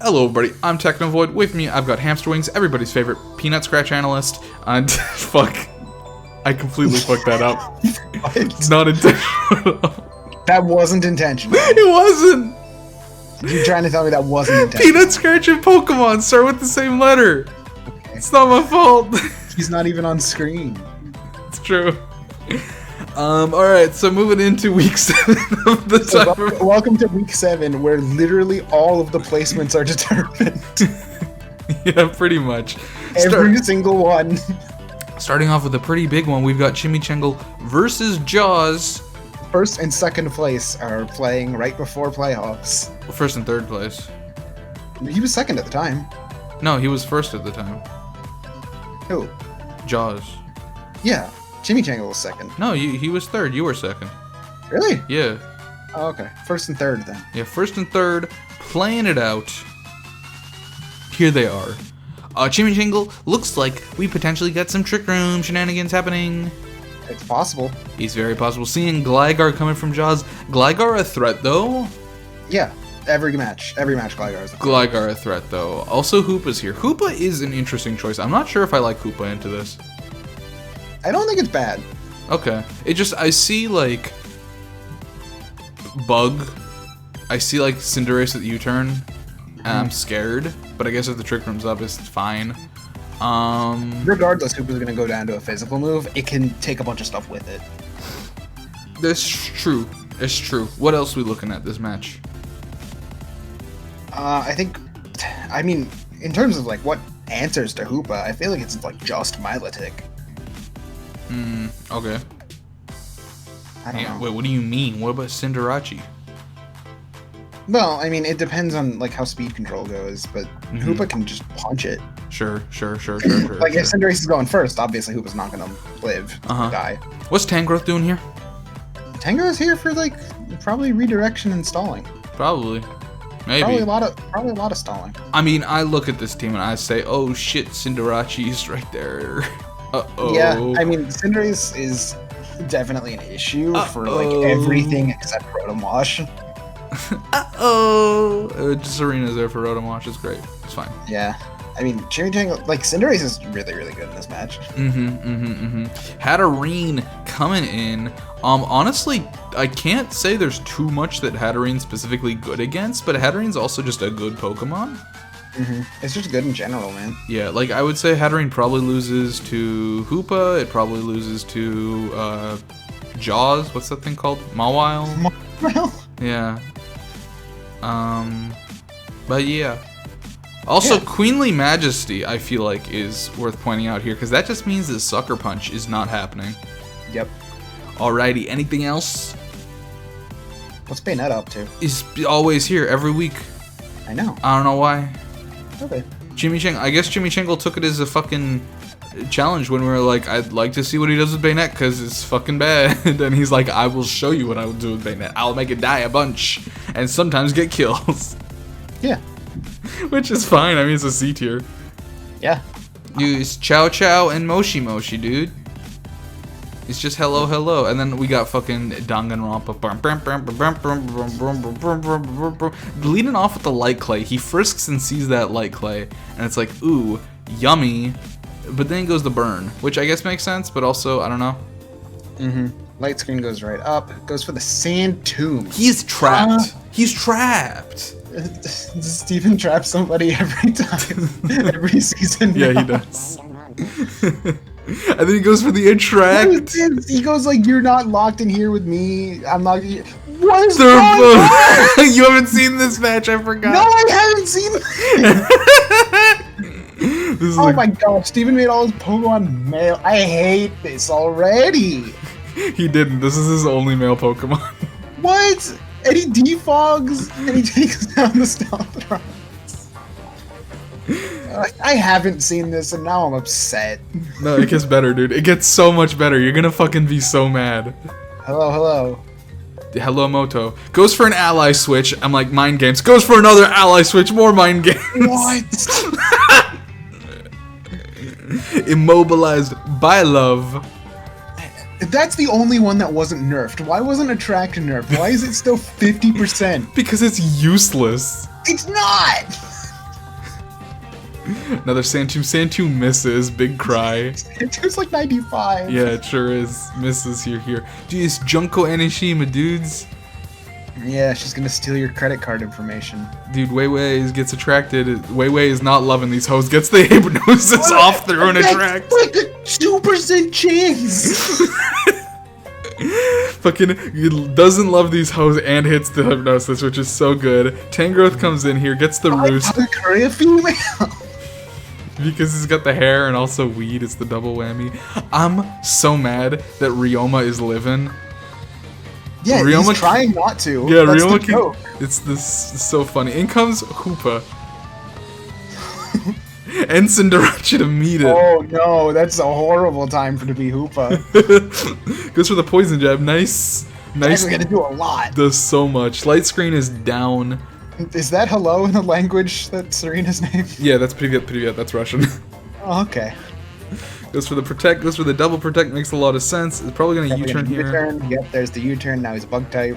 Hello everybody, I'm Technovoid. With me, I've got Hamsterwings, everybody's favorite Peanutscratch analyst. And fuck, I completely fucked that up. It's not intentional. That wasn't intentional. It wasn't! You're trying to tell me that wasn't intentional? Peanutscratch and Pokemon start with the same letter. Okay. It's not my fault. He's not even on screen. It's true. Alright, so moving into week 7 of the timer. Welcome to week 7, where literally all of the placements are determined. Yeah, pretty much. Every single one. Starting off with a pretty big one, we've got ChimiChangle versus Jaws. First and second place are playing right before playoffs. Well, first and third place. He was second at the time. No, he was first at the time. Who? Jaws. Yeah, ChimiChangle was second. No, he was third. You were second. Really? Yeah. Oh, okay. First and third then. Yeah, first and third, playing it out. Here they are. ChimiChangle looks like we potentially got some Trick Room shenanigans happening. It's possible. It's very possible. Seeing Gligar coming from Jaws. Gligar a threat, though? Yeah, every match Gligar is a threat. Gligar a threat, though. Also, Hoopa's here. Hoopa is an interesting choice. I'm not sure if I like Hoopa into this. I don't think it's bad. Okay. It just, I see, like, Bug. I see, like, Cinderace at the U-turn. And I'm scared. But I guess if the Trick Room's up, it's fine. Regardless, Hoopa's gonna go down to a physical move. It can take a bunch of stuff with it. That's true. It's true. What else are we looking at this match? I mean, in terms of, like, what answers to Hoopa, I feel like it's, like, just Milotic. Okay. I don't know. Wait, what do you mean? What about Cinderace? Well, I mean, it depends on, like, how speed control goes, but Hoopa can just punch it. Sure. Like, if Cinderace is going first, obviously Hoopa's not gonna live or die. What's Tangrowth doing here? Tangro's here for, like, probably redirection and stalling. Probably. Maybe. Probably a lot of stalling. I mean, I look at this team and I say, oh shit, Cinderace's right there. Uh-oh. Yeah, I mean, Cinderace is definitely an issue for, like, everything except Rotom Wash. Serena's there for Rotom Wash. It's great. It's fine. Yeah. I mean, ChimiChangle, like, Cinderace is really, really good in this match. Hatterene coming in. Honestly, I can't say there's too much that Hatterene's specifically good against, but Hatterene's also just a good Pokemon. It's just good in general, man. Yeah, like, I would say Hatterene probably loses to Hoopa. It probably loses to, Jaws. What's that thing called? Mawile? Well, Yeah. But yeah. Also, Queenly Majesty, I feel like, is worth pointing out here, because that just means that Sucker Punch is not happening. Yep. Alrighty, anything else? What's Bayonetta up to? Is always here, every week. I know. I don't know why. Okay. I guess ChimiChangle took it as a fucking challenge when we were like, I'd like to see what he does with Bayonet, because it's fucking bad. And he's like, I will show you what I will do with Bayonet. I'll make it die a bunch, and sometimes get kills. Yeah. Which is fine, I mean, it's a C tier. Yeah. Dude, it's Chow Chow and Moshi Moshi, dude. It's just hello, hello. And then we got fucking Danganronpa. Leading off with the light clay. He frisks and sees that light clay. And it's like, ooh, yummy. But then it goes to burn. Which I guess makes sense, but also, I don't know. Light screen goes right up. Goes for the Sand Tomb. He's trapped. He's trapped. Does Steven trap somebody every time? Every season? Yeah, he does. And then he goes for the attract. He goes like, you're not locked in here with me. I'm not. What is going on? You haven't seen this match, I forgot. No, I haven't seen this. Oh my god, Steven made all his Pokemon male. I hate this already. He didn't. This is his only male Pokemon. What? And he defogs and he takes down the Stealth. I haven't seen this and now I'm upset. No, it gets better, dude. It gets so much better. You're gonna fucking be so mad. Hello. Hello, Moto. Goes for an ally switch. I'm like, mind games. Goes for another ally switch. More mind games. What? Immobilized by love. That's the only one that wasn't nerfed. Why wasn't Attract nerfed? Why is it still 50%? Because it's useless. It's not! Another Sandtomb. Sandtomb misses. Big cry. It was like 95. Yeah, it sure is. Misses here. Dude, it's Junko Anishima, dudes. Yeah, she's gonna steal your credit card information. Dude, Wei gets attracted. Wei is not loving these hoes. Gets the hypnosis off their own attract. Like a 2% chance. Fucking doesn't love these hoes and hits the hypnosis, which is so good. Tangrowth comes in here, gets the roost. Korea female. Because he's got the hair and also weed. It's the double whammy. I'm so mad that Ryoma is living. Yeah, he's trying not to. Yeah, that's Ryoma the joke. It's so funny. In comes Hoopa. And Cinderace to meet it. Oh no, that's a horrible time to be Hoopa. Goes for the poison jab. Nice. That's gonna do a lot. Does so much. Light screen is down. Is that hello in the language that's Serena's name? Yeah, that's pretty good. That's Russian. Oh, okay. Goes for the protect, goes for the double protect, makes a lot of sense. It's probably gonna U-turn here. U-turn. Yep, there's the U-turn, now he's bug type.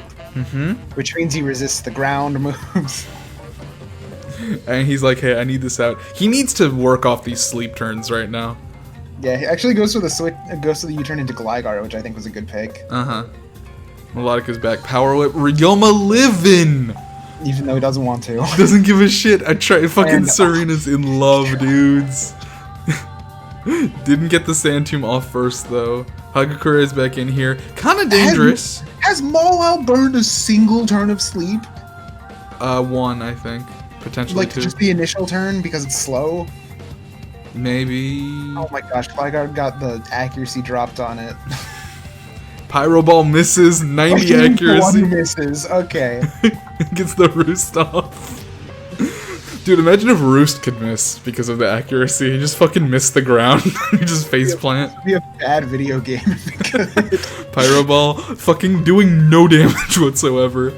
Which means he resists the ground moves. And he's like, hey, I need this out. He needs to work off these sleep turns right now. Yeah, he actually goes for the switch, goes for the U-turn into Gligar, which I think was a good pick. Melodica's back. Power whip. Ryoma living! Even though he doesn't want to. Doesn't give a shit. I tried. Fucking Serena's in love, dudes. Didn't get the Sandtomb off first, though. Hagakure is back in here. Kinda dangerous. Has Mawile burned a single turn of sleep? One, I think. Potentially like, two. Just the initial turn because it's slow? Maybe. Oh my gosh, Gligar got the accuracy dropped on it. Pyro Ball misses, 90 accuracy. One misses, okay. Gets the Roost off. Dude, imagine if Roost could miss because of the accuracy. He just fucking missed the ground. He just faceplant. It'd be a bad video game if it could. Pyro Ball fucking doing no damage whatsoever.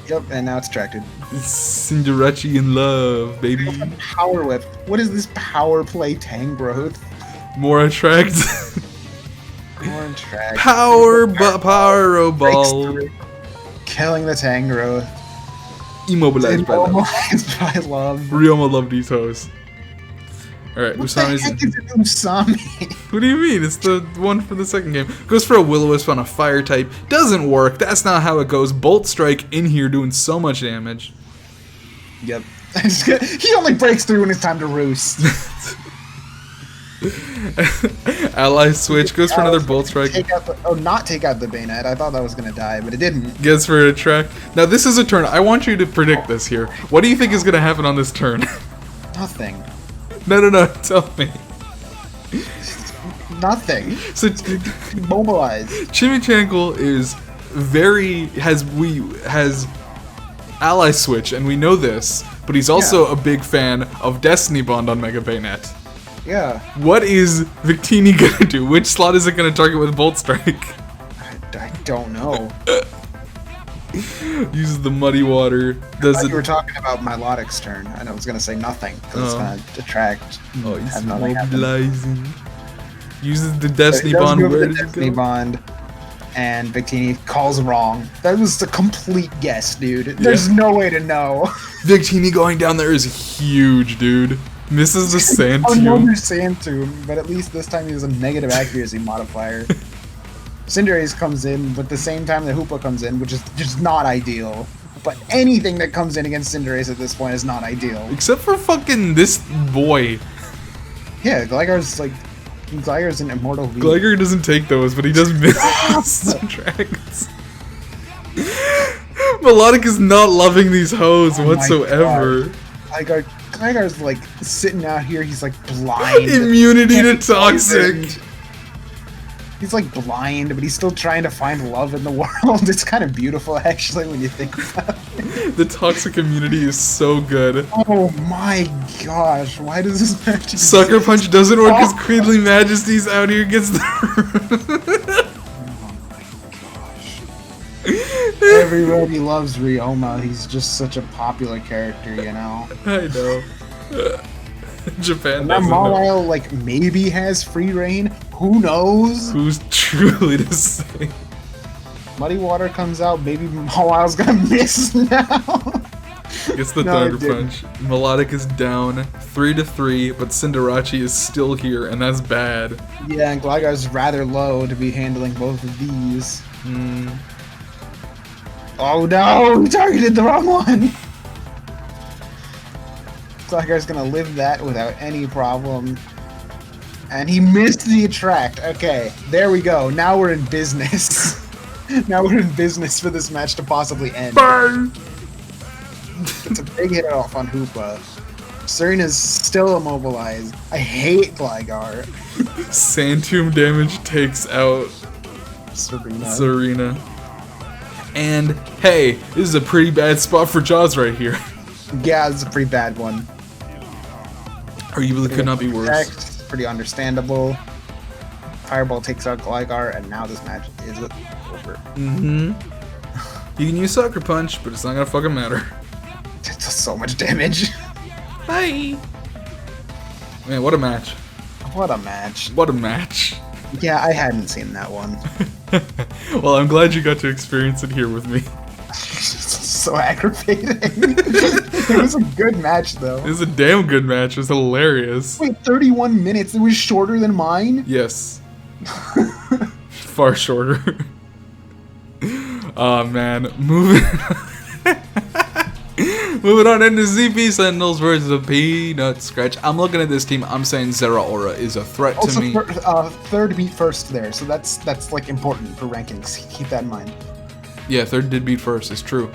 Yep, and now it's attracted. Cinderace in love, baby. Power Whip. What is this power play Tangrowth? More attract. More attract. Pyro Ball. Killing the Tangrowth. Immobilized by love. Immobilized by love. Ryoma loved these hoes. Alright, What the heck is an Usami? What do you mean? It's the one for the second game. Goes for a Will-O-Wisp on a fire type. Doesn't work. That's not how it goes. Bolt Strike in here doing so much damage. Yep. He only breaks through when it's time to roost. Ally switch. Goes for another Bolt Strike. Not take out the Bayonet. I thought that was going to die, but it didn't. Gets for a track. Now this is a turn. I want you to predict this here. What do you think is going to happen on this turn? Nothing. No. Tell me. Nothing. So Mobilize. ChimiChangle is has ally switch, and we know this, but he's also a big fan of Destiny Bond on Mega Bayonet. Yeah. What is Victini gonna do? Which slot is it gonna target with Bolt Strike? I don't know. Uses the muddy water. You were talking about Melodic's turn. I was gonna say nothing because it's gonna detract. Oh, he's mobilizing. Uses the Destiny Bond. Where does Destiny Bond, and Victini calls wrong. That was a complete guess, dude. There's no way to know. Victini going down there is huge, dude. Misses the Sandtomb. Another Sandtomb, but at least this time he has a negative accuracy modifier. Cinderace comes in, but at the same time the Hoopa comes in, which is just not ideal. But anything that comes in against Cinderace at this point is not ideal. Except for fucking this boy. Yeah, Gligar's an immortal lead. Gligar doesn't take those, but he does miss tracks. Melodic is not loving these hoes whatsoever. Gligar's like sitting out here, he's like blind. Immunity to toxic. He's like blind, but he's still trying to find love in the world. It's kind of beautiful, actually, when you think about it. The toxic immunity is so good. Oh my gosh, why does this match Sucker Punch doesn't work because Queenly Majesty's out here gets the... Oh my gosh. Everybody loves Ryoma. He's just such a popular character, you know? I know. Japan That doesn't know. Mawile, like, maybe has free reign. Who knows? Who's truly to say? Muddy Water comes out. Maybe Mawile's gonna miss now. Gets the No, Thunder Punch. Melodic is down 3-3, but Cinderace is still here, and that's bad. Yeah, and Gligar's rather low to be handling both of these. Oh no! He targeted the wrong one! Gligar's gonna live that without any problem. And he missed the attract. Okay, there we go. Now we're in business. Now we're in business for this match to possibly end. Burn! It's a big hit off on Hoopa. Serena's still immobilized. I hate Gligar. Sand Tomb damage takes out Serena. And hey, this is a pretty bad spot for Jaws right here. Yeah, it's a pretty bad one. Arguably could not be worse. Pretty understandable. Fireball takes out Gligar, and now this match is over. You can use Sucker Punch, but it's not gonna fucking matter. It does so much damage. Bye! Man, what a match. What a match. What a match. Yeah, I hadn't seen that one. Well, I'm glad you got to experience it here with me. So aggravating. It was a good match, though. It was a damn good match. It was hilarious. Wait, 31 minutes? It was shorter than mine? Yes. Far shorter. Oh, man. Moving on into ZP Sentinels versus the Peanutscratch. I'm looking at this team. I'm saying Zeraora is a threat to me. Third beat first there, so that's like important for rankings. Keep that in mind. Yeah, third did beat first. It's true.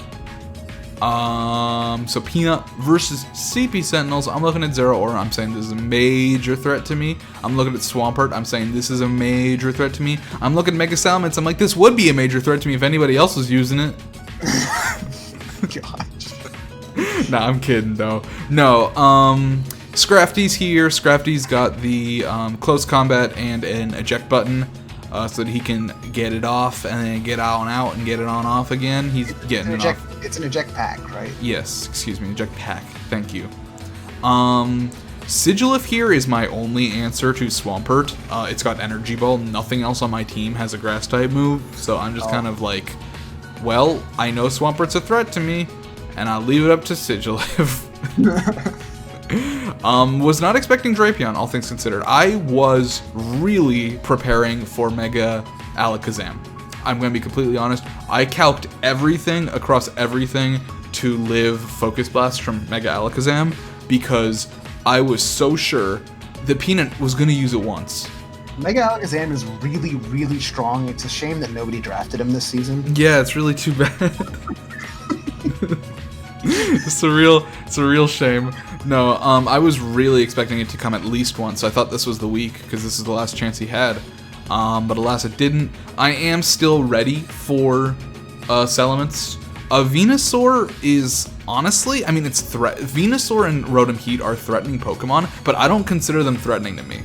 So Peanut versus CP Sentinels. I'm looking at Zeraora. I'm saying this is a major threat to me. I'm looking at Swampert. I'm saying this is a major threat to me. I'm looking at Mega Salamence. I'm like, this would be a major threat to me if anybody else was using it. Gosh. Nah, I'm kidding though. No, Scrafty's here. Scrafty's got the close combat and an eject button, so that he can get it off and then get on out and get it on off again. He's getting it off. It's an eject pack, right? Yes, excuse me, eject pack. Thank you. Sigilif here is my only answer to Swampert. It's got Energy Ball. Nothing else on my team has a Grass type move, so I'm just kind of like, well, I know Swampert's a threat to me, and I'll leave it up to Sigilif. Was not expecting Drapion, all things considered. I was really preparing for Mega Alakazam. I'm going to be completely honest. I calced everything across everything to live Focus Blast from Mega Alakazam because I was so sure that Peanut was going to use it once. Mega Alakazam is really, really strong. It's a shame that nobody drafted him this season. Yeah, it's really too bad. It's a real shame. No, I was really expecting it to come at least once. I thought this was the week because this is the last chance he had. But alas, it didn't. I am still ready for Salamence. Venusaur is honestly, I mean, it's Venusaur and Rotom Heat are threatening Pokemon, but I don't consider them threatening to me.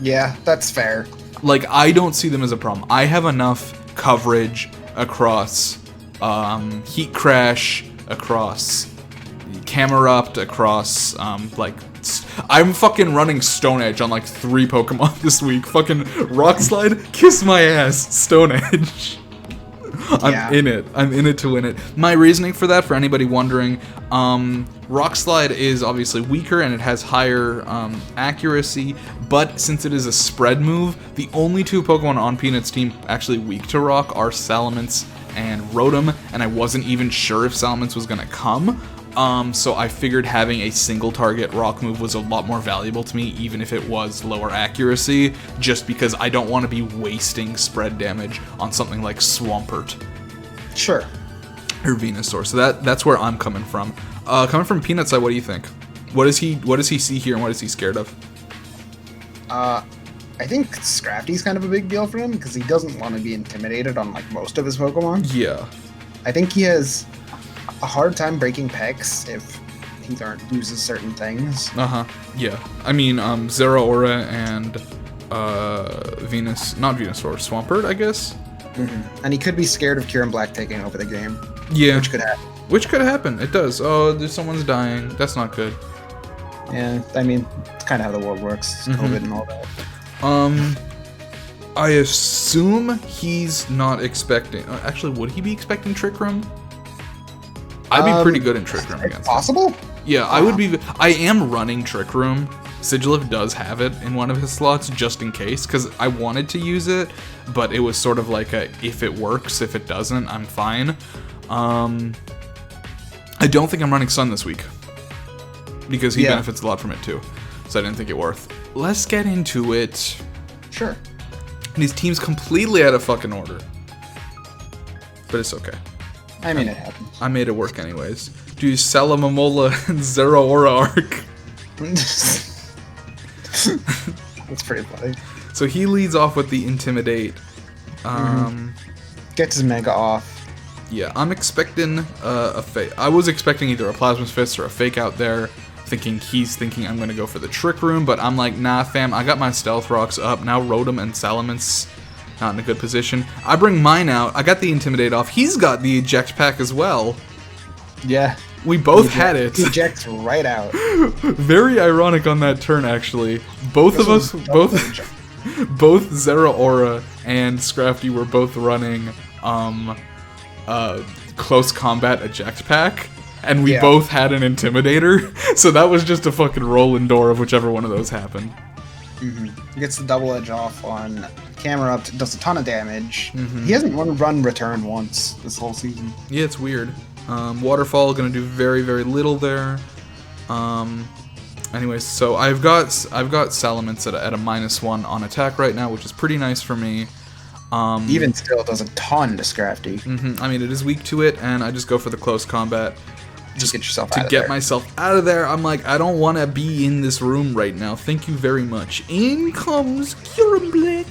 Yeah, that's fair. Like, I don't see them as a problem. I have enough coverage across Heat Crash, across Camerupt, across like I'm fucking running Stone Edge on like 3 Pokemon this week. Fucking Rock Slide, kiss my ass, Stone Edge. I'm in it. I'm in it to win it. My reasoning for that, for anybody wondering, Rock Slide is obviously weaker and it has higher accuracy, but since it is a spread move, the only 2 Pokemon on Peanut's team actually weak to Rock are Salamence and Rotom, and I wasn't even sure if Salamence was gonna come. So I figured having a single target rock move was a lot more valuable to me, even if it was lower accuracy, just because I don't want to be wasting spread damage on something like Swampert. Sure. Or Venusaur. So that's where I'm coming from. Coming from Peanut's side, what do you think? What does he see here and what is he scared of? I think Scrafty's kind of a big deal for him because he doesn't want to be intimidated on like most of his Pokemon. Yeah. I think he has a hard time breaking pecs if he uses certain things. Yeah. I mean, Zeraora and Venusaur, Swampert, I guess. Mm-hmm. And he could be scared of Kieran Black taking over the game. Yeah. Which could Which could happen. happen. It does. Oh, someone's dying. That's not good. Yeah, I mean, it's kind of how the world works. COVID and all that. I assume he's not expecting... Actually, would he be expecting Trick Room? I'd be pretty good in Trick Room against him. Possible? Yeah, I would be. I am running Trick Room. Sigilif does have it in one of his slots just in case, because I wanted to use it, but it was sort of like a if it works, if it doesn't, I'm fine. I don't think I'm running Sun this week because he benefits a lot from it too, so I didn't think it worth. Let's get into it. Sure. And his team's completely out of fucking order, but it's okay. I mean, it happens. I made it work anyways. Do you Salamamola and Zero Aura Arc? That's pretty funny. So he leads off with the Intimidate. Gets his Mega off. Yeah, I'm expecting a fake. I was expecting either a Plasma's Fist or a Fake out there. He's thinking I'm going to go for the Trick Room, but I'm like, nah, fam, I got my Stealth Rocks up. Now Rotom and Salamence not in a good position. I bring mine out. I got the Intimidate off. He's got the Eject Pack as well. Yeah. We both had it. Ejects right out. Very ironic on that turn, actually. Both of us, both Zera Aura and Scrafty were both running Close Combat Eject Pack, and we both had an Intimidator, so that was just a fucking rolling door of whichever one of those happened. Gets the double edge off on camera up, does a ton of damage. He hasn't run return once this whole season. Yeah, it's weird. Waterfall gonna do very, very little there. Anyways, so I've got Salamence at a -1 on attack right now, which is pretty nice for me. Even still, does a ton to Scrafty. I mean, it is weak to it, and I just go for the close combat. Just get yourself out of there. To get myself out of there, I'm like, I don't want to be in this room right now. Thank you very much. In comes Kyuremblick.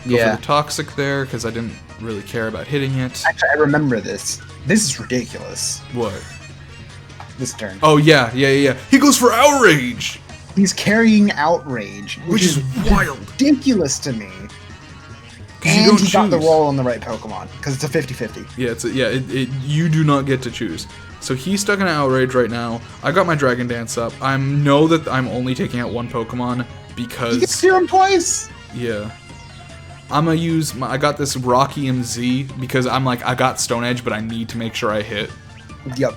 Go for the Toxic there, because I didn't really care about hitting it. Actually, I remember this. This is ridiculous. What? This turn. Oh, yeah. He goes for Outrage! He's carrying Outrage, which is wild. Ridiculous to me. And he got the roll on the right Pokemon, because it's a 50-50. Yeah, you do not get to choose. So he's stuck in Outrage right now. I got my Dragon Dance up. I know that I'm only taking out one Pokemon because... You get Serum twice! Yeah. I'm gonna use... I got this Rocky MZ because I'm like, I got Stone Edge, but I need to make sure I hit. Yep.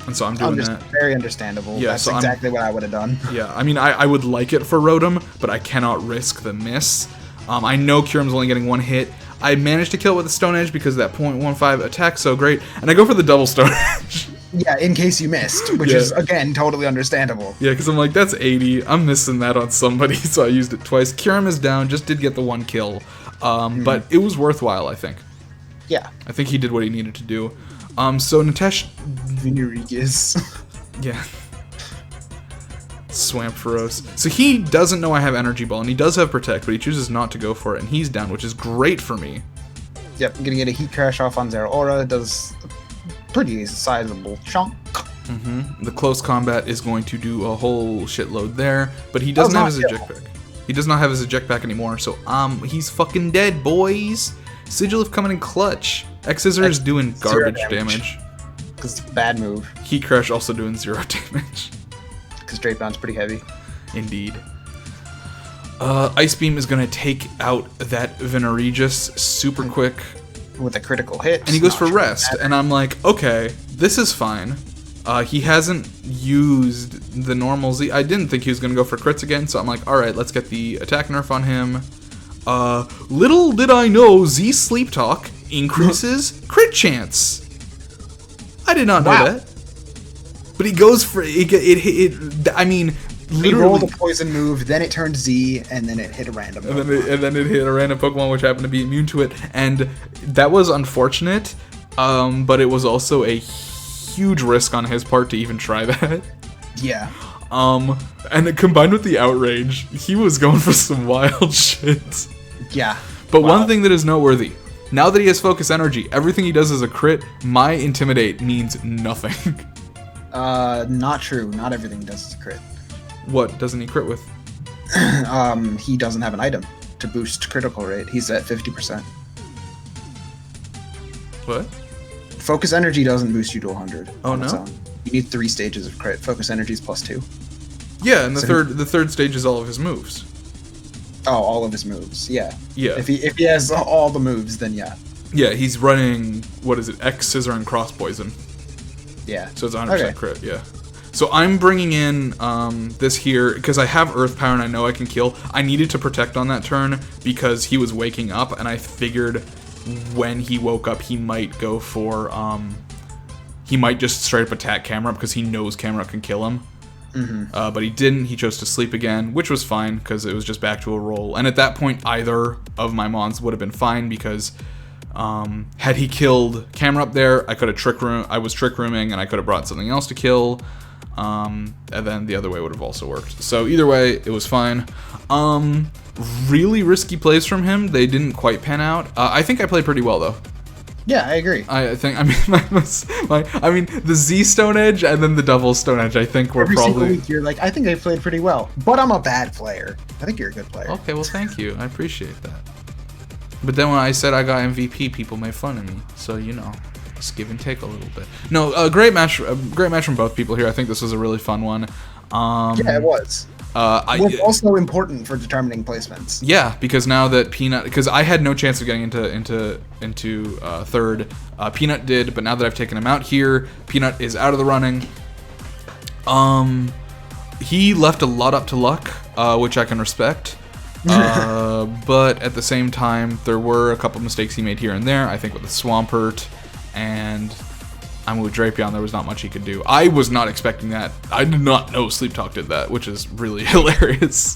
And so I'm doing that. Very understandable. Yeah, that's exactly what I would have done. Yeah, I mean, I would like it for Rotom, but I cannot risk the miss. I know Kyurem's only getting one hit. I managed to kill it with a Stone Edge because of that 0.15 attack so great, and I go for the double Stone Edge. Yeah, in case you missed, which is, again, totally understandable. Yeah, because I'm like, that's 80. I'm missing that on somebody, so I used it twice. Kyurem is down, just did get the one kill, but it was worthwhile, I think. Yeah. I think he did what he needed to do. So Nitesh... Vinirigus. Yeah. Swamp Feroce. So he doesn't know I have Energy Ball, and he does have Protect, but he chooses not to go for it, and he's down, which is great for me. Yep, I'm gonna get a Heat Crash off on Zera Aura. Does a pretty sizable chunk. The Close Combat is going to do a whole shitload there, but he doesn't have his Eject Pack. He does not have his Eject Pack anymore, so he's fucking dead, boys. Sigilif coming in clutch. X-Scissor is doing garbage damage. Because it's a bad move. Heat Crash also doing 0 damage. Because Straight Bound's pretty heavy. Indeed. Ice Beam is going to take out that Veneregis super quick. With a critical hit. And he goes for Rest. And I'm like, okay, this is fine. He hasn't used the normal Z. I didn't think he was going to go for crits again, so I'm like, alright, let's get the attack nerf on him. Little did I know Z Sleep Talk increases crit chance. I did not know that. But he goes for it. I mean, literally. He rolled a poison move, then it turned Z, and then it hit a random Pokemon. And then it hit a random Pokemon which happened to be immune to it. And that was unfortunate, but it was also a huge risk on his part to even try that. Yeah. And it combined with the Outrage, he was going for some wild shit. Yeah. But one thing that is noteworthy, now that he has Focus Energy, everything he does is a crit. My Intimidate means nothing. Not true. Not everything he does is a crit. What doesn't he crit with? He doesn't have an item to boost critical rate. He's at 50%. What? Focus Energy doesn't boost you to 100. Oh no? You need 3 stages of crit. Focus Energy is +2. Yeah, and the third stage is all of his moves. Oh, all of his moves. Yeah. Yeah. If he has all the moves, then yeah. Yeah, he's running, what is it, X, Scissor, and Cross Poison. Yeah. So it's 100% Okay. crit, yeah. So I'm bringing in this here, because I have Earth Power and I know I can kill. I needed to protect on that turn because he was waking up, and I figured when he woke up he might go for, he might just straight up attack Camera Up because he knows Camera Up can kill him. But he didn't. He chose to sleep again, which was fine because it was just back to a roll. And at that point, either of my mons would have been fine because had he killed Camera Up there, I could have trick room. I was trick rooming, and I could have brought something else to kill. And then the other way would have also worked. So either way, it was fine. Really risky plays from him. They didn't quite pan out. I think I played pretty well though. Yeah, I agree. I think, I mean, the Z Stone Edge and then the double Stone Edge, I think were Every single probably... week you're like, I think I played pretty well, but I'm a bad player. I think you're a good player. Okay, well, thank you. I appreciate that. But then when I said I got MVP, people made fun of me. So, you know, just give and take a little bit. No, great match from both people here. I think this was a really fun one. Yeah, it was. Was also important for determining placements. Yeah, because now that Peanut, because I had no chance of getting into third. Peanut did, but now that I've taken him out here, Peanut is out of the running. He left a lot up to luck, which I can respect. But at the same time, there were a couple mistakes he made here and there. I think with the Swampert and I'm with Drapion, there was not much he could do. I was not expecting that. I did not know Sleep Talk did that, which is really hilarious.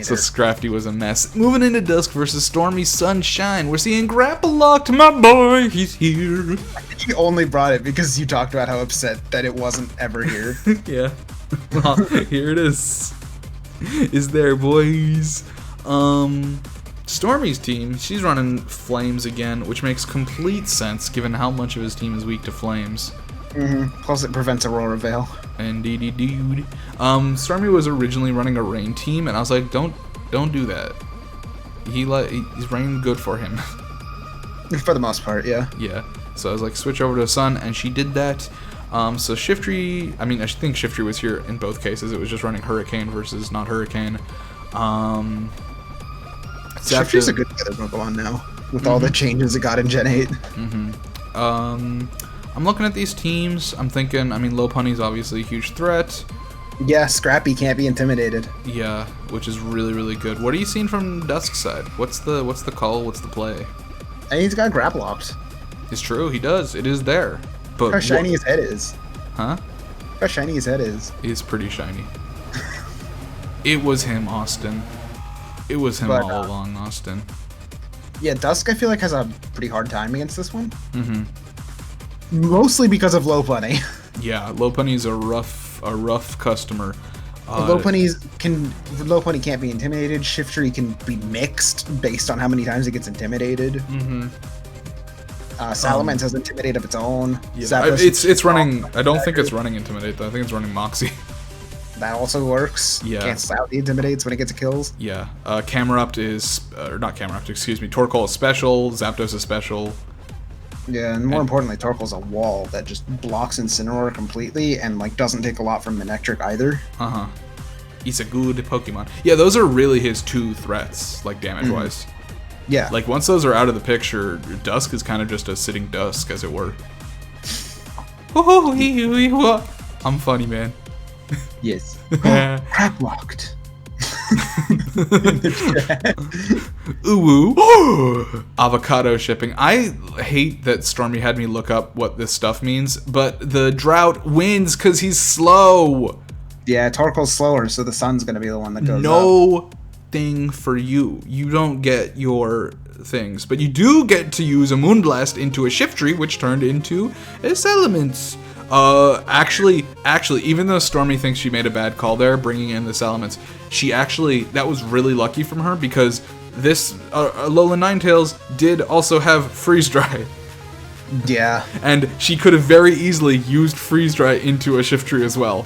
So Scrafty was a mess. Moving into Dusk versus Stormy Sunshine. We're seeing Grapple Locked, my boy, he's here. You only brought it because you talked about how upset that it wasn't ever here. Yeah. Well, here it is. Is there, boys. Stormy's team, she's running Flames again, which makes complete sense given how much of his team is weak to Flames. Plus it prevents Aurora Veil. Indeedy dude. Stormy was originally running a Rain team, and I was like, don't do that. He's Rain good for him. For the most part, yeah. Yeah. So I was like, switch over to Sun, and she did that. So Shiftry, I mean, I think Shiftry was here in both cases. It was just running Hurricane versus not Hurricane. Shiftry's a good weather Pokemon now, with all the changes it got in Gen 8. I'm looking at these teams. I'm thinking, I mean, Lopunny's obviously a huge threat. Yeah, Scrappy can't be intimidated. Yeah, which is really, really good. What are you seeing from Dusk's side? What's the call? What's the play? And he's got Grapple Locked. It's true, he does. It is there. But how shiny his head is. Huh? How shiny his head is. It's pretty shiny. It was him, Austin. It was him all along, Austin. Yeah, Dusk I feel like has a pretty hard time against this one. Mostly because of Lopunny. Yeah, Lopunny's a rough customer. Lopunny can't be intimidated. Shiftry can be mixed based on how many times it gets intimidated. Salamence has Intimidate of its own. Yeah, it's running. I don't think it's running Intimidate though. I think it's running Moxie. That also works. Yeah. Cancels out the Intimidates when it gets kills. Yeah. Camerupt is, or not Camerupt, excuse me. Torkoal is special. Zapdos is special. Yeah, and more importantly, Torkoal's a wall that just blocks Incineroar completely and like doesn't take a lot from Manectric either. He's a good Pokemon. Yeah, those are really his two threats, like damage-wise. Yeah. Like once those are out of the picture, Dusk is kind of just a sitting Dusk, as it were. I'm funny, man. Yes. Crap locked. Ooh. Avocado shipping. I hate that Stormy had me look up what this stuff means, but the drought wins because he's slow. Yeah, Torkoal's slower, so the sun's gonna be the one that goes up. No thing for you. You don't get your things, but you do get to use a Moonblast into a Shiftry, which turned into its elements. Actually, even though Stormy thinks she made a bad call there, bringing in the elements, that was really lucky from her because this Alolan Ninetales did also have Freeze Dry. Yeah. And she could have very easily used Freeze Dry into a Shiftry as well.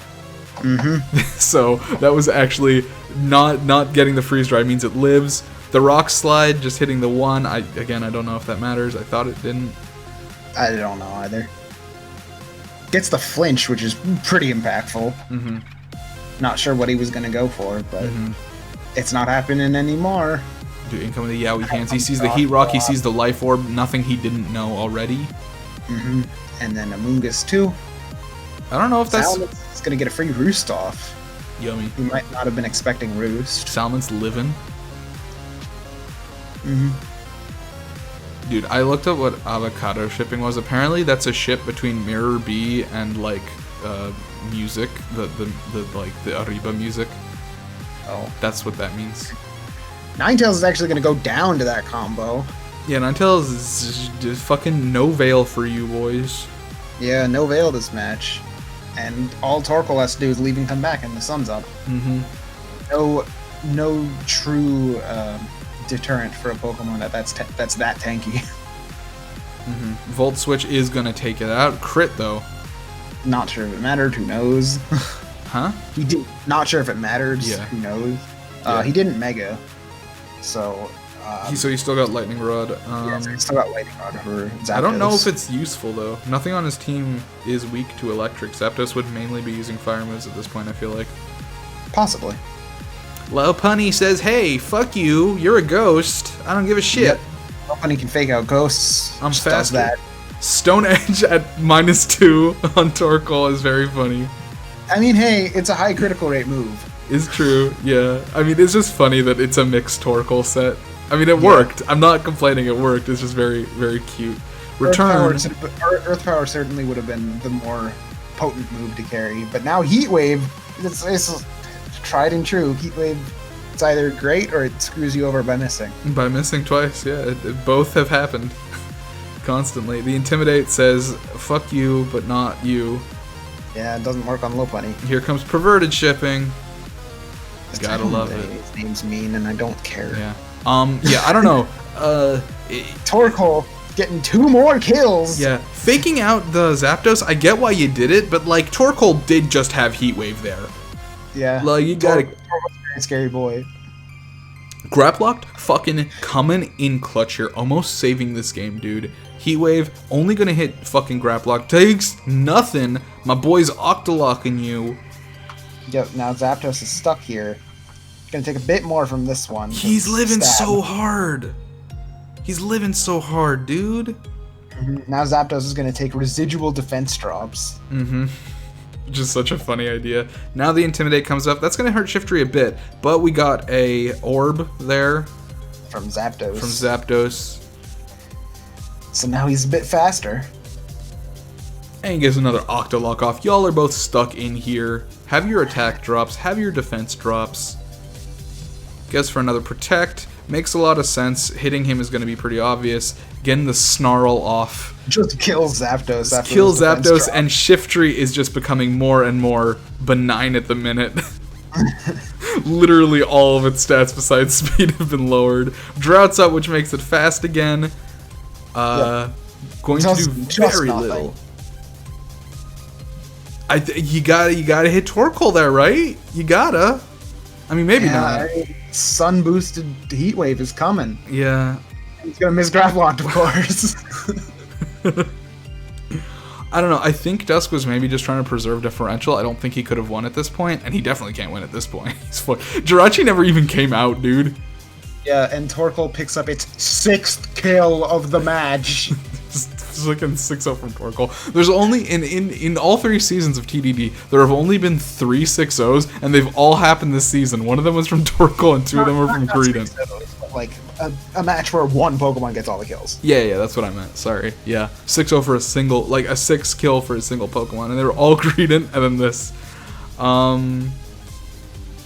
So that was actually not getting the Freeze Dry means it lives. The Rock Slide just hitting the one. I don't know if that matters. I thought it didn't. I don't know either. Gets the flinch, which is pretty impactful. Not sure what he was gonna go for, but it's not happening anymore. Dude, incoming the Yowie hands. He sees the Heat Rock. He sees the Life Orb. Nothing he didn't know already. And then Amoonguss too. I don't know if that's... Salaman's gonna get a free roost off. Yummy. He might not have been expecting roost. Salaman's living. Mm-hmm. Dude, I looked up what avocado shipping was. Apparently, that's a ship between Mirror B and like music, the Arriba music. Oh, that's what that means. Ninetales is actually gonna go down to that combo. Yeah, Ninetales is just fucking no veil for you boys. Yeah, no veil this match, and all Torkoal has to do is leave and come back, and the sun's up. Mm-hmm. No true deterrent for a Pokemon that's that tanky. Mm-hmm. Volt Switch is gonna take it out. Crit though. Not sure if it mattered. Who knows? Huh? He did. Not sure if it mattered. Yeah. Who knows? Yeah. He didn't Mega, so. So he still got Lightning Rod. So he still got Lightning Rod for Zapdos. I don't know if it's useful though. Nothing on his team is weak to Electric. Zapdos would mainly be using Fire moves at this point, I feel like. Possibly. Lopunny says, "Hey, fuck you. You're a ghost. I don't give a shit." Yep. Lopunny can fake out ghosts. I'm Just faster. does that. Stone Edge at -2 on Torkoal is very funny. I mean, hey, it's a high critical rate move. Is true, yeah. I mean, it's just funny that it's a mixed Torkoal set. I mean, it worked. I'm not complaining. It worked. It's just very, very cute. Return. Earth Power certainly would have been the more potent move to carry, but now Heat Wave, it's tried and true. Heat Wave, it's either great or it screws you over by missing. By missing twice, yeah. Both have happened. Constantly. The Intimidate says, fuck you, but not you. Yeah, it doesn't work on Lopunny. Here comes Perverted Shipping. Gotta love it. His name's mean and I don't care. Yeah. Yeah, I don't know. Torkoal getting 2 more kills. Yeah, faking out the Zapdos, I get why you did it, but like Torkoal did just have Heat Wave there. Yeah. Like you gotta. Torkoal's a scary boy. Graplocked fucking coming in clutch here, almost saving this game, dude. Heat Wave only gonna hit fucking Graplock. Takes nothing. My boy's Octolocking you. Yep. Now Zapdos is stuck here. Gonna take a bit more from this one. He's living so hard. He's living so hard, dude. Now Zapdos is gonna take residual defense drops. Mm-hmm. Which is such a funny idea. Now the Intimidate comes up. That's gonna hurt Shiftry a bit, but we got a orb there from Zapdos. From Zapdos. So now he's a bit faster. And he gets another Octolock off. Y'all are both stuck in here. Have your attack drops. Have your defense drops. Guess for another Protect. Makes a lot of sense. Hitting him is going to be pretty obvious. Getting the Snarl off. Just kills Zapdos. After kills Zapdos, and Shiftry is just becoming more and more benign at the minute. Literally all of its stats besides speed have been lowered. Drought's up, which makes it fast again. Going to do very little. You gotta hit Torkoal there, right? You gotta. I mean, maybe not. Sun boosted Heat Wave is coming. Yeah. He's gonna miss Graplock, of course. I don't know. I think Dusk was maybe just trying to preserve differential. I don't think he could have won at this point, and he definitely can't win at this point. Jirachi never even came out, dude. Yeah, and Torkoal picks up its 6th kill of the match. It's like in 6-0 from Torkoal. There's only in all 3 seasons of TDD, there have only been 3 6-0s, and they've all happened this season. One of them was from Torkoal, and 2 of them were from Greedent. Like a match where one Pokemon gets all the kills. Yeah, that's what I meant. Sorry. Yeah, 6-0 for a single, like a 6 kill for a single Pokemon, and they were all Greedent, and then this.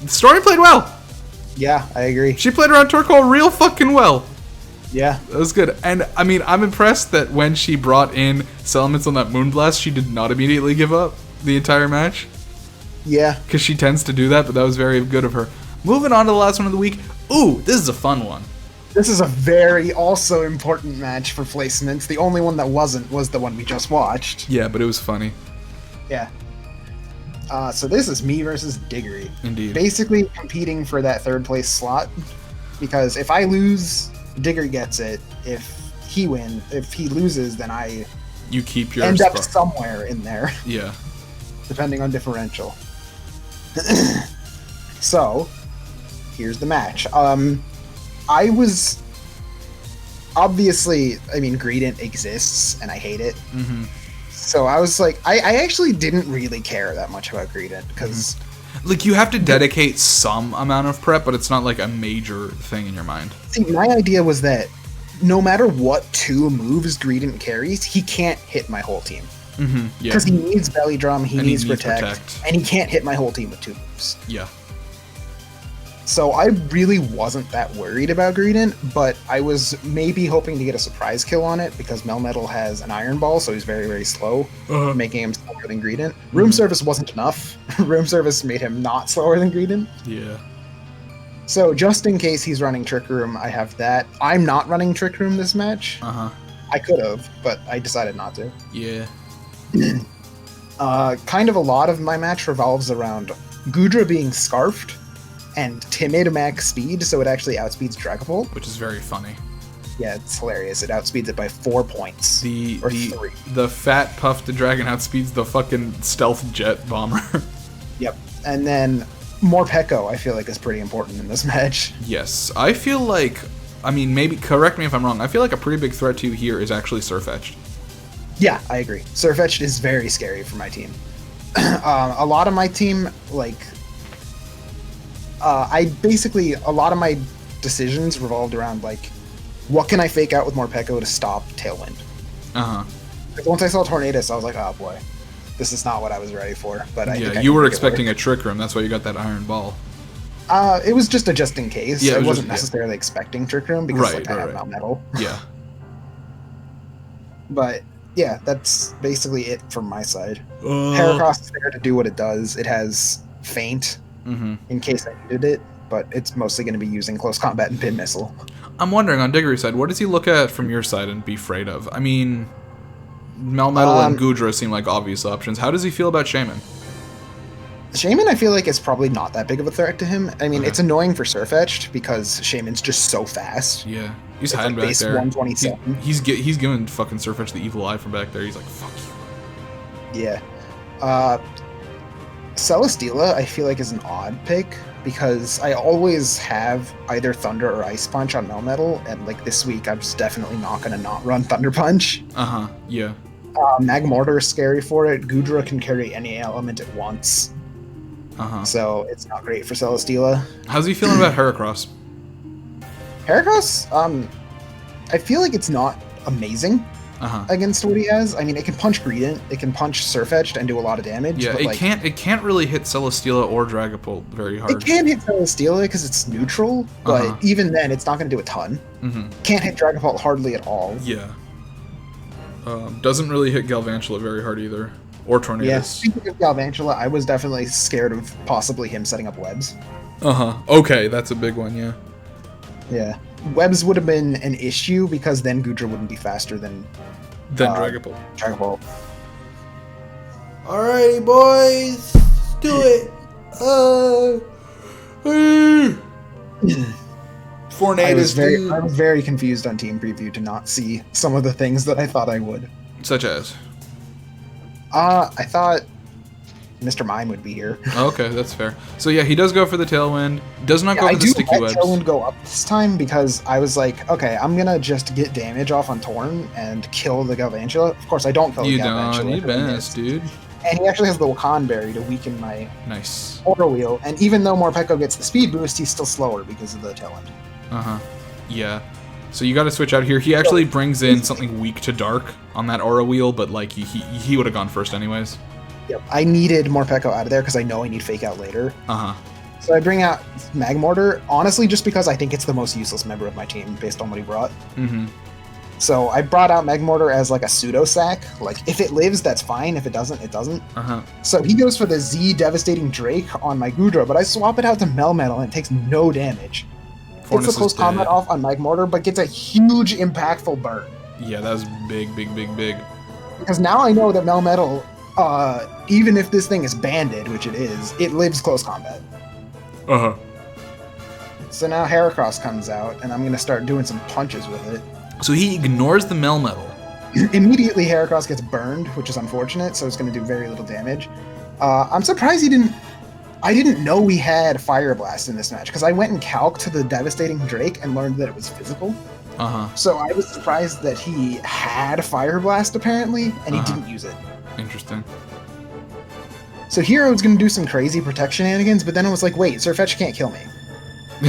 Stormy played well. Yeah, I agree. She played around Torkoal real fucking well. Yeah. That was good. And, I mean, I'm impressed that when she brought in Salamence on that Moonblast, she did not immediately give up the entire match. Yeah. Because she tends to do that, but that was very good of her. Moving on to the last one of the week. Ooh, this is a fun one. This is a very also important match for placements. The only one that wasn't was the one we just watched. Yeah, but it was funny. Yeah. So this is me versus Diggory. Indeed. Basically competing for that 3rd place slot. Because if I lose, Diggory gets it. If he loses, then you keep your end spot. up somewhere in there. Yeah. Depending on differential. So, here's the match. I was obviously, I mean, Greedent exists, and I hate it. Mm-hmm. So I was like, I actually didn't really care that much about Greedent, because... Like, you have to dedicate some amount of prep, but it's not like a major thing in your mind. See, my idea was that no matter what 2 moves Greedent carries, he can't hit my whole team. Mm-hmm, yeah. Because he needs Belly Drum, he needs protect, and he can't hit my whole team with 2 moves. Yeah. So I really wasn't that worried about Greedent, but I was maybe hoping to get a surprise kill on it because Melmetal has an Iron Ball, so he's very, very slow, making him slower than Greedent. Room Service wasn't enough. Room Service made him not slower than Greedent. Yeah. So just in case he's running Trick Room, I have that. I'm not running Trick Room this match. I could have, but I decided not to. Yeah. Kind of a lot of my match revolves around Goodra being scarfed and timid max speed, so it actually outspeeds Dragapult. Which is very funny. Yeah, it's hilarious. It outspeeds it by 4 points. Or 3. The fat puffed dragon outspeeds the fucking stealth jet bomber. Yep. And then Morpeko, I feel like, is pretty important in this match. Yes. I feel like, I mean, maybe, correct me if I'm wrong, I feel like a pretty big threat to you here is actually Surfetched. Yeah, I agree. Surfetched is very scary for my team. A lot of my team, like... a lot of my decisions revolved around, like, what can I fake out with Morpeko to stop Tailwind? Like, once I saw Tornadus, I was like, oh boy, this is not what I was ready for. But you were expecting a Trick Room, that's why you got that Iron Ball. It was just a just in case. Yeah, I wasn't necessarily expecting Trick Room because I have Melmetal. Yeah. But yeah, that's basically it from my side. Heracross is there to do what it does. It has Feint. In case I needed it, but it's mostly going to be using Close Combat and Pin Missile. I'm wondering, on Diggory's side, what does he look at from your side and be afraid of? I mean, Melmetal and Goodra seem like obvious options. How does he feel about Shaman? Shaman, I feel like, is probably not that big of a threat to him. I mean, it's annoying for Surfetched because Shaman's just so fast. Yeah, he's hiding back base there. 127. He's giving fucking Surfetched the evil eye from back there. He's like, fuck you. Yeah. Celesteela, I feel like, is an odd pick because I always have either Thunder or Ice Punch on Melmetal, and like this week, I'm just definitely not going to not run Thunder Punch. Yeah. Magmortar is scary for it. Goodra can carry any element at once. So it's not great for Celesteela. How's he feeling about Heracross? Heracross, I feel like it's not amazing. Against what he has. I mean, it can punch Greedent, it can punch Surfetched and do a lot of damage. Yeah, but it can't really hit Celesteela or Dragapult very hard. It can hit Celesteela because it's neutral, but even then, it's not going to do a ton. Can't hit Dragapult hardly at all. Yeah. Doesn't really hit Galvantula very hard either, or Tornadus. Yeah, speaking of Galvantula, I was definitely scared of possibly him setting up webs. Okay, that's a big one, yeah. Yeah. Webs would have been an issue because then Goodra wouldn't be faster than Dragapult. Alrighty, boys, let's do it. I was very confused on Team Preview to not see some of the things that I thought I would. Such as? I thought Mr. Mime would be here. Okay, that's fair. So yeah, he does go for the Tailwind. Does not go for the sticky webs. Tailwind go up this time because I was like, okay, I'm gonna just get damage off on Torn and kill the Galvantula. Of course, I don't kill the Galvantula. You best, dude. And he actually has the Wakan Berry to weaken my nice Aura Wheel. And even though Morpeko gets the speed boost, he's still slower because of the Tailwind. Yeah. So you got to switch out here. He actually brings in something weak to Dark on that Aura Wheel, but like he would have gone first anyways. Yep. I needed Morpeko out of there because I know I need Fake Out later. So I bring out Magmortar, honestly, just because I think it's the most useless member of my team based on what he brought. So I brought out Magmortar as like a pseudo sack. Like if it lives, that's fine. If it doesn't, it doesn't. So he goes for the Z Devastating Drake on my Goodra, but I swap it out to Melmetal and it takes no damage. Takes the close combat off on Magmortar, but gets a huge impactful burn. Yeah, that was big. Because now I know that Melmetal, even if this thing is banded, which it is, it lives close combat. So now Heracross comes out, and I'm going to start doing some punches with it. So he ignores the Melmetal. Immediately, Heracross gets burned, which is unfortunate, so it's going to do very little damage. I'm surprised I didn't know we had Fire Blast in this match, because I went and calced the Devastating Drake and learned that it was physical. Uh-huh. So I was surprised that he had Fire Blast, apparently, and he didn't use it. Interesting. So here I was going to do some crazy protection shenanigans, but then I was like, wait, Sirfetch'd can't kill me.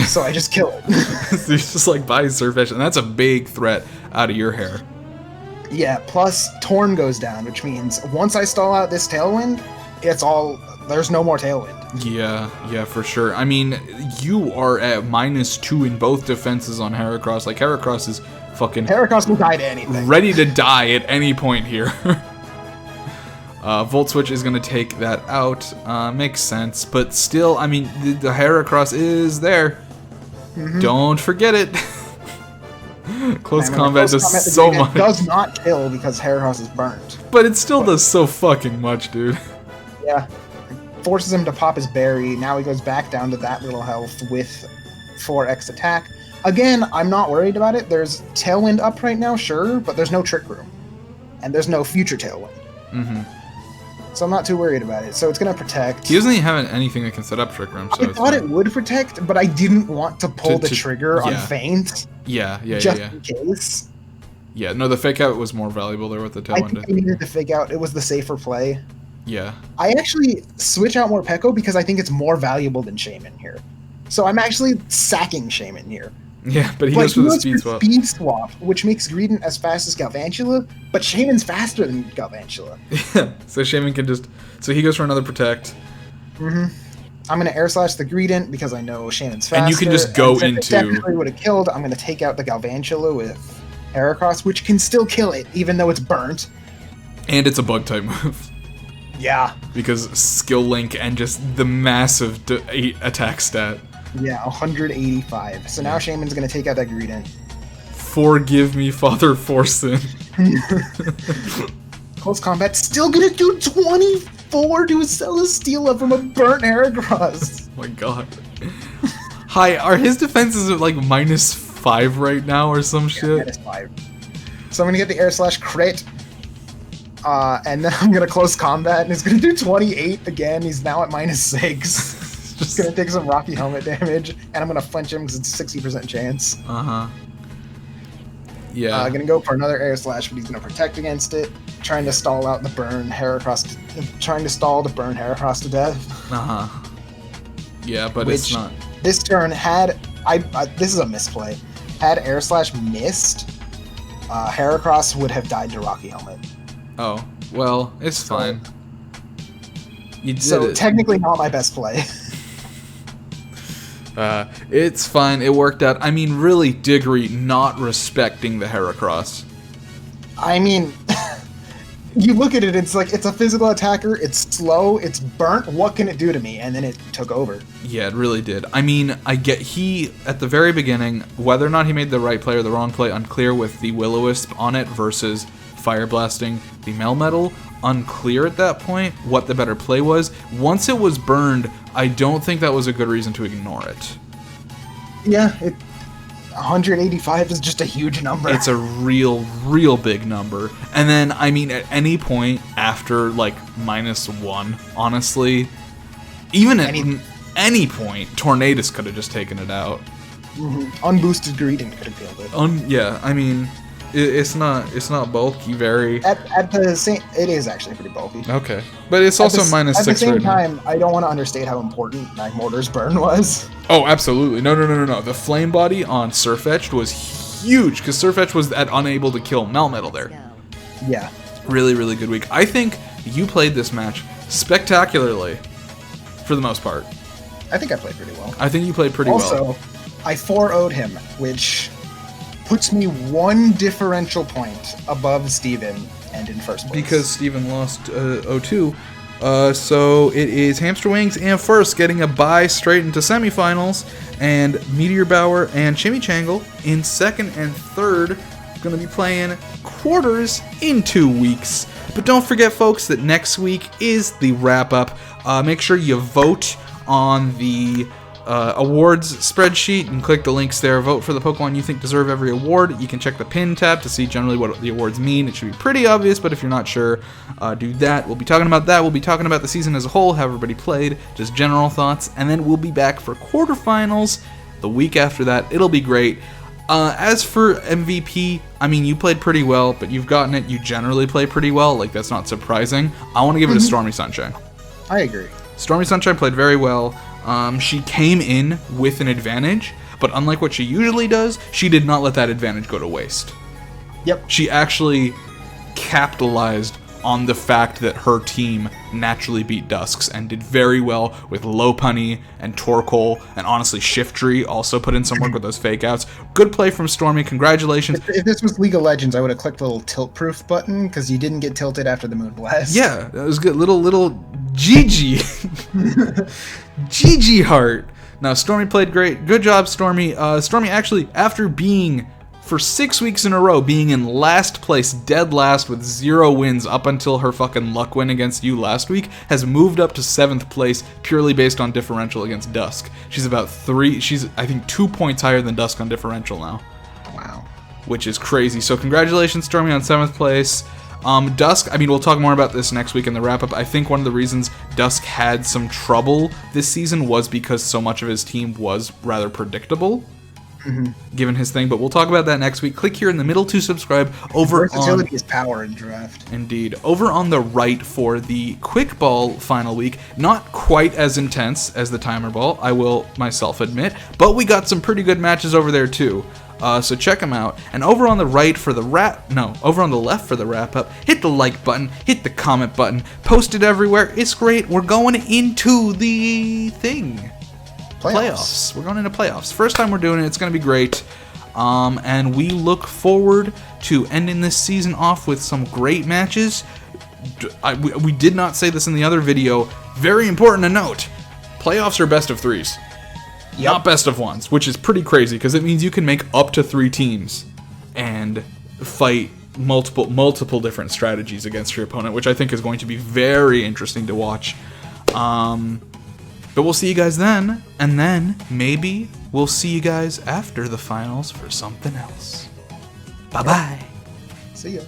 So I just kill it. So you just like buy Sirfetch'd, and that's a big threat out of your hair. Yeah, plus Torn goes down, which means once I stall out this Tailwind, there's no more Tailwind. Yeah, for sure. I mean, you are at -2 in both defenses on Heracross. Like, Heracross is fucking... Heracross will die to anything. ready to die at any point here. Volt Switch is going to take that out. Makes sense. But still, I mean, the Heracross is there. Mm-hmm. Don't forget it. Close combat does so much. It does not kill because Heracross is burnt. But it still does so fucking much, dude. Yeah. It forces him to pop his berry. Now he goes back down to that little health with 4x attack. Again, I'm not worried about it. There's Tailwind up right now, sure, but there's no Trick Room. And there's no future Tailwind. Mm-hmm. So I'm not too worried about it. So it's going to protect. He doesn't even have anything that can set up Trick Room. So I thought it would protect, but I didn't want to pull the trigger on Feint. Yeah. Just in case. Yeah, no, the fake out was more valuable there with the Tailwind. I think I needed to fake out. It was the safer play. Yeah. I actually switch out more Pekko because I think it's more valuable than Shaman here. So I'm actually sacking Shaman here. Yeah, but he goes for the speed swap. Which makes Greedent as fast as Galvantula, but Shaman's faster than Galvantula. Yeah, so Shaman can just... So he goes for another protect. Mm-hmm. I'm going to Air Slash the Greedent because I know Shaman's faster. And you can just go into... It definitely would have killed. I'm going to take out the Galvantula with Heracross, which can still kill it, even though it's burnt. And it's a bug-type move. Yeah. Because skill link and just the massive attack stat. Yeah, 185. So now Shaman's going to take out that Greedent. Forgive me, Father Forsen. Close combat, still going to do 24 to a Celesteela from a burnt Heracross. Oh my god. Hi, are his defenses at like -5 right now or some shit? -5. So I'm going to get the Air Slash crit. And then I'm going to close combat, and it's going to do 28 again. He's now at -6. Just going to take some Rocky Helmet damage, and I'm going to flinch him because it's a 60% chance. Uh-huh. Yeah. Going to go for another Air Slash, but he's going to protect against it. Trying to stall out the burn Heracross. Trying to stall the burn Heracross to death. Uh-huh. Yeah, but it's not. This turn had... this is a misplay. Had Air Slash missed, Heracross would have died to Rocky Helmet. Oh, well, it's fine. You did so it. Technically not my best play. It's fine. It worked out. I mean, really, Diggory not respecting the Heracross. I mean, you look at it, it's like, it's a physical attacker, it's slow, it's burnt, what can it do to me? And then it took over. Yeah, it really did. I mean, at the very beginning, whether or not he made the right play or the wrong play, unclear with the Will-O-Wisp on it versus Fire Blasting the Melmetal. Unclear at that point what the better play was. Once it was burned, I don't think that was a good reason to ignore it. Yeah, 185 is just a huge number. It's a real big number. And then, I mean, at any point after, like, -1, honestly, even at any point, Tornadus could have just taken it out. Mm-hmm. Unboosted Greedent could have killed it. Yeah, I mean... It's not bulky, very... At the same... It is actually pretty bulky. Okay. But it's also -6 right now. At the same time, I don't want to understate how important Magmortar's burn was. Oh, absolutely. No. The Flame Body on Sirfetch'd was huge, because Sirfetch'd was unable to kill Melmetal there. Yeah. Really good week. I think you played this match spectacularly, for the most part. I think I played pretty well. I think you played pretty well. Also, I 4-0'd him, which... puts me 1 differential point above Steven and in first place. Because Steven lost 0-2. So it is Hamsterwings and First getting a bye straight into semifinals, and meteorbower and ChimiChangle in second and third. Going to be playing quarters in 2 weeks. But don't forget, folks, that next week is the wrap-up. Make sure you vote on the awards spreadsheet and click the links there. Vote for the Pokemon you think deserve every award. You can check the pin tab to see generally what the awards mean. It should be pretty obvious, but if you're not sure, do that. We'll be talking about that. We'll be talking about the season as a whole, how everybody played, just general thoughts, and then we'll be back for quarterfinals the week after that. It'll be great. As for MVP, I mean, you played pretty well, but you've gotten it. You generally play pretty well. Like, that's not surprising. I want to give it to Stormy Sunshine. I agree. Stormy Sunshine played very well. She came in with an advantage, but unlike what she usually does, she did not let that advantage go to waste. Yep. She actually capitalized on the fact that her team naturally beat Dusk's and did very well with Lopunny and Torkoal, and honestly Shiftry also put in some work with those fake outs. Good play from Stormy, congratulations. If this was League of Legends, I would have clicked the little tilt proof button because you didn't get tilted after the Moonblast. Yeah, that was good. Little GG. GG heart. Now, Stormy played great. Good job, Stormy. Stormy actually, after being, for 6 weeks in a row, being in last place, dead last with 0 wins up until her fucking luck win against you last week, has moved up to 7th place purely based on differential against Dusk. She's I think 2 points higher than Dusk on differential now. Wow. Which is crazy. So congratulations, Stormy, on 7th place. Dusk, I mean, we'll talk more about this next week in the wrap-up. I think one of the reasons Dusk had some trouble this season was because so much of his team was rather predictable, given his thing. But we'll talk about that next week. Click here in the middle to subscribe. Versatility is power in draft. Indeed. Over on the right for the Quick Ball final week, not quite as intense as the Timer Ball, I will myself admit, but we got some pretty good matches over there too. So check them out. And over on the right for the over on the left for the wrap up, hit the like button, hit the comment button, post it everywhere. It's great. We're going into the thing. Playoffs. We're going into playoffs. First time we're doing it. It's going to be great. And we look forward to ending this season off with some great matches. We did not say this in the other video. Very important to note. Playoffs are best of 3s. Yep. Not best of 1s, which is pretty crazy because it means you can make up to 3 teams and fight multiple different strategies against your opponent, which I think is going to be very interesting to watch. But we'll see you guys then, and then maybe we'll see you guys after the finals for something else. Bye-bye. See ya.